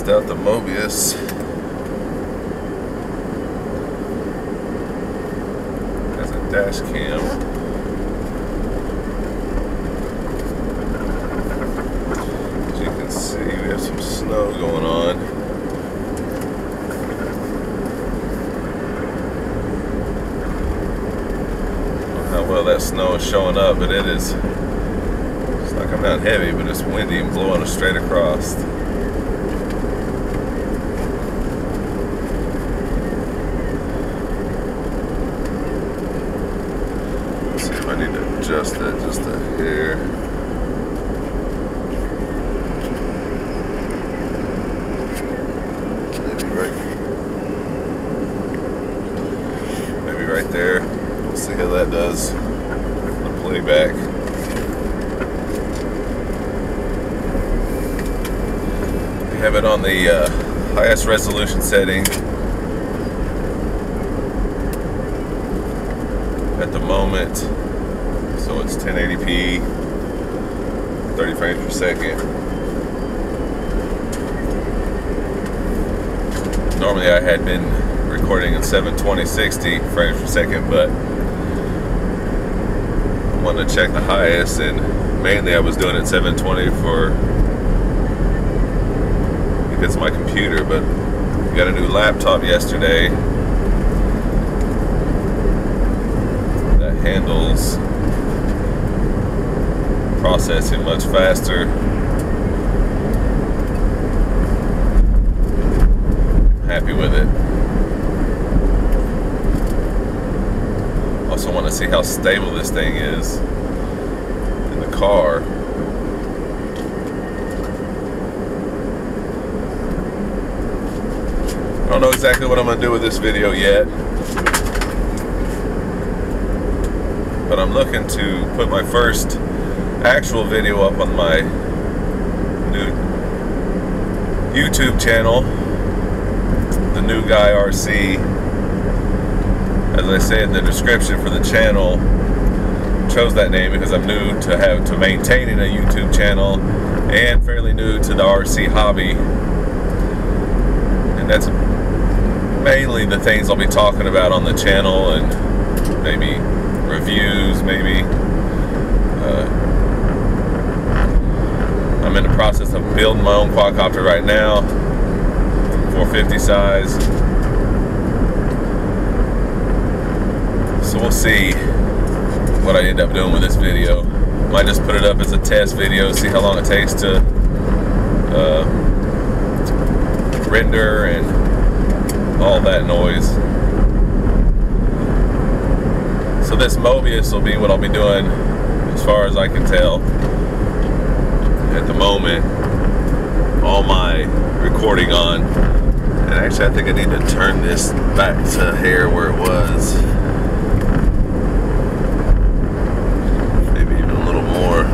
test out the Mobius. Has a dash cam. As you can see, we have some snow going on. I don't know how well that snow is showing up, but it is. It's not coming down heavy, but it's windy and blowing us straight across. I need to adjust that just a hair. Maybe right there. We'll see how that does. The playback. I have it on the highest resolution setting at the moment. So it's 1080p, 30 frames per second. Normally I had been recording in 720-60 frames per second, but I wanted to check the highest, and mainly I was doing it 720 because of my computer, but I got a new laptop yesterday that handles processing much faster. Happy with it. Also want to see how stable this thing is in the car. I don't know exactly what I'm going to do with this video yet, but I'm looking to put my first actual video up on my new YouTube channel, The New Guy RC. As I say in the description for the channel, chose that name because I'm new to maintaining a YouTube channel and fairly new to the RC hobby, and that's mainly the things I'll be talking about on the channel, and maybe reviews, maybe. I'm in the process of building my own quadcopter right now, 450 size. So we'll see what I end up doing with this video. Might just put it up as a test video, see how long it takes to render and all that noise. So this Mobius will be what I'll be doing as far as I can tell. At the moment, all my recording on, and actually I think I need to turn this back to here where it was, maybe even a little more.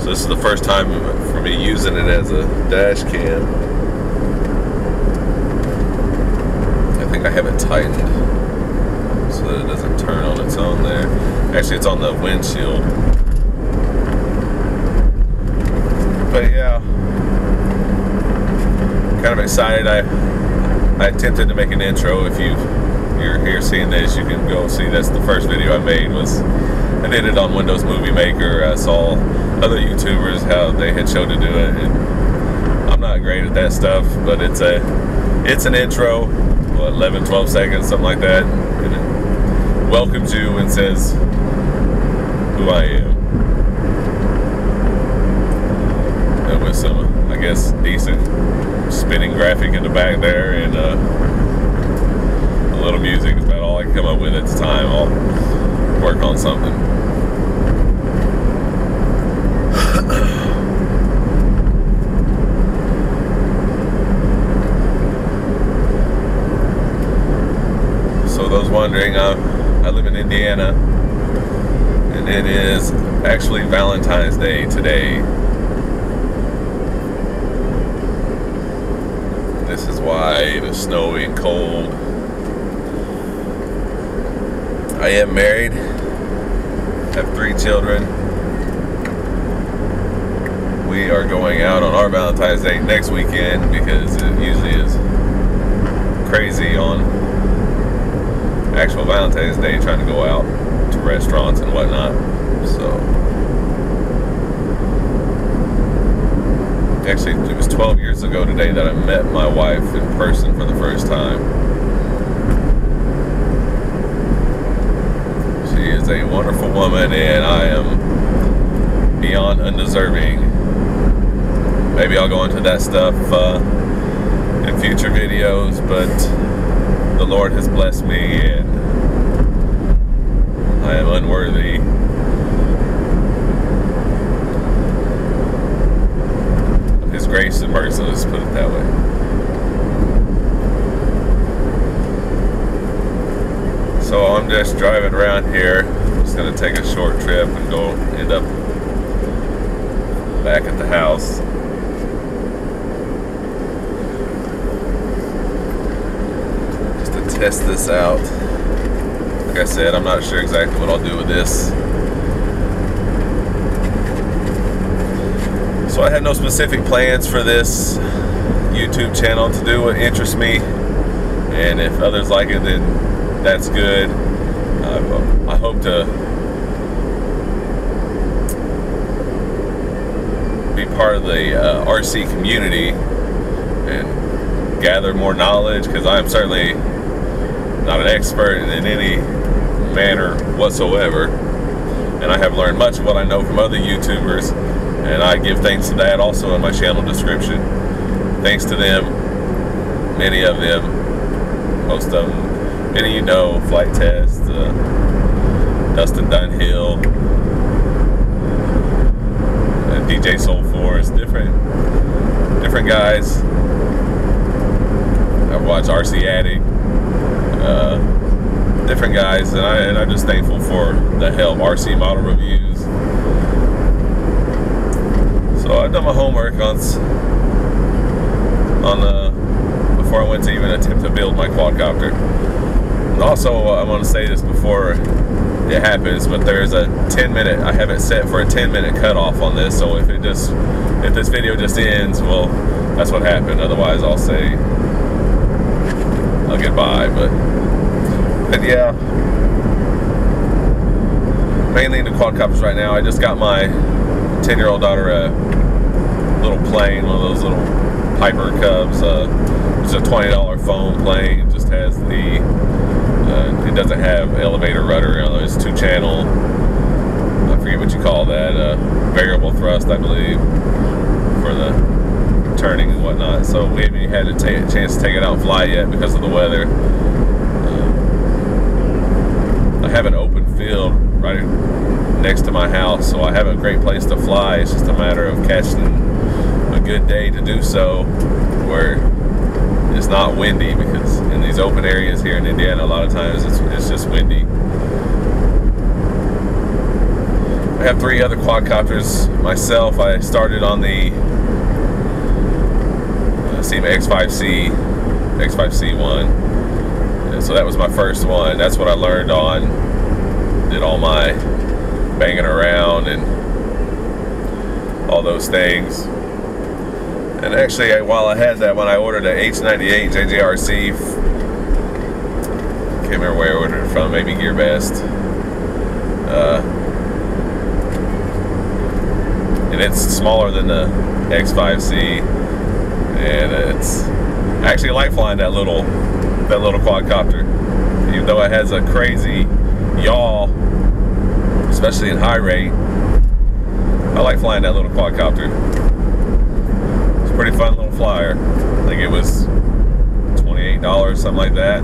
So this is the first time for me using it as a dash cam. I think I have it tightened so that it doesn't turn on its own there. Actually, it's on the windshield. But yeah, kind of excited. I attempted to make an intro. If you're here seeing this, you can go see that's the first video I made. I did it on Windows Movie Maker. I saw other YouTubers how they had showed to do it, and I'm not great at that stuff, but it's an intro, 11-12 seconds, something like that, and it welcomes you and says who I am. With some, I guess, decent spinning graphic in the back there, and a little music is about all I can come up with at the time. I'll work on something. So those wondering, I live in Indiana, and it is actually Valentine's Day today. This is why it is snowy and cold. I am married, have 3 children, we are going out on our Valentine's Day next weekend because it usually is crazy on actual Valentine's Day trying to go out to restaurants and whatnot. So actually, it was 12 years ago today that I met my wife in person for the first time. She is a wonderful woman, and I am beyond undeserving. Maybe I'll go into that stuff in future videos, but the Lord has blessed me, and I am unworthy. His grace and mercy, let's put it that way. So I'm just driving around here. Just gonna take a short trip and go end up back at the house. Just to test this out. Like I said, I'm not sure exactly what I'll do with this. So I have no specific plans for this YouTube channel to do what interests me, and if others like it, then that's good. I hope to be part of the RC community and gather more knowledge, because I am certainly not an expert in any manner whatsoever, and I have learned much of what I know from other YouTubers. And I give thanks to that also in my channel description. Thanks to them, many of them, most of them, many of you know, Flight Test, Dustin Dunhill, DJ Soul Force, different guys. I've watched RC Addict, different guys, and I'm just thankful for the help. RC Model Reviews. So I've done my homework before I went to even attempt to build my quadcopter. And also, I'm going to say this before it happens, but there's a 10-minute. I have it set for a 10-minute cutoff on this. So if this video just ends, well, that's what happened. Otherwise, I'll say I'll get by. But yeah, mainly into quadcopters right now. I just got my 10-year-old daughter a little plane, one of those little Piper Cubs. It's a $20 foam plane. It just has the it doesn't have elevator rudder. It's 2-channel. I forget what you call that. Variable thrust, I believe, for the turning and whatnot. So we haven't had a chance to take it out and fly yet because of the weather. I have an open field right next to my house, so I have a great place to fly. It's just a matter of catching a good day to do so where it's not windy, because in these open areas here in Indiana, a lot of times it's just windy. I have 3 other quadcopters myself. I started on the SEMA X5C1, and so that was my first one. That's what I learned on. Did all my banging around and all those things. And actually, while I had that one, I ordered a H98 JJRC. Can't remember where I ordered it from, maybe GearBest. And it's smaller than the X5C, and I actually like flying that little quadcopter, even though it has a crazy yaw, especially in high rate. I like flying that little quadcopter. It's a pretty fun little flyer. I think it was $28, something like that.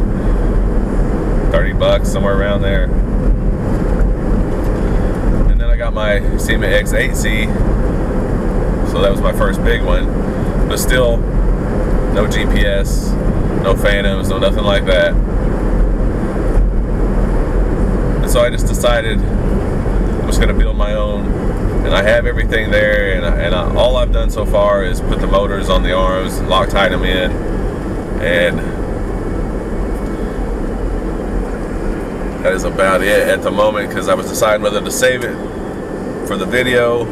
30 bucks, somewhere around there. And then I got my SEMA X8C, so that was my first big one. But still, no GPS, no phantoms, no nothing like that. And so I just decided I was going to build my own, and I have everything there, and all I've done so far is put the motors on the arms, Loctite them in, and that is about it at the moment, because I was deciding whether to save it for the video